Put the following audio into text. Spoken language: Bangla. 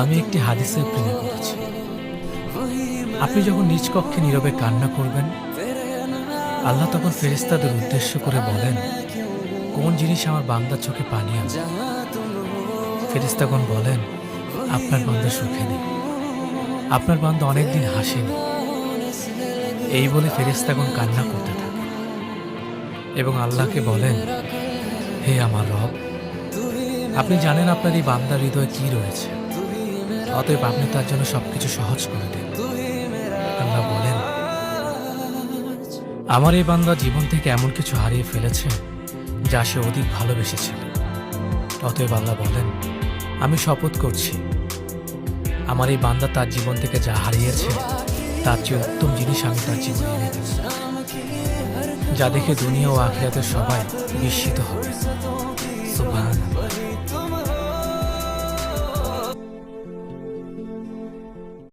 আমি একটি হাদিসের প্রেমে পড়েছি। আপনি যখন নিজ কক্ষে নীরবে কান্না করবেন, আল্লাহ তখন ফেরেশতাদের উদ্দেশ্য করে বলেন, কোন জিনিস আমার বান্দার চোখে পানি আনে? ফেরেশতাগণ বলেন, আপনার বান্দা সুখে নেই, আপনার বান্দা অনেকদিন হাসেনি। এই বলে ফেরেশতাগণ কান্না করতে থাকে এবং আল্লাহকে বলেন, হে আমার রব, আপনি জানেন আপনার এই বান্দার হৃদয়ে কি রয়েছে, অতএব আপনি তার জন্য সবকিছু সহজ করে দিন। আল্লাহ বলেন, আমার এই বান্দা জীবন থেকে এমন কিছু হারিয়ে ফেলেছে যা সে অধিক ভালোবেসেছিল। অতএব আল্লাহ বলেন, আমি শপথ করছি, আমার এই বান্দা তার জীবন থেকে যা হারিয়েছে তার চেয়ে উত্তম জিনিস আমি তার জীবনে এনে দেব, যা দেখে দুনিয়া ও আখিরাতের সবাই বিস্মিত হবে। সুবহানাল্লাহ।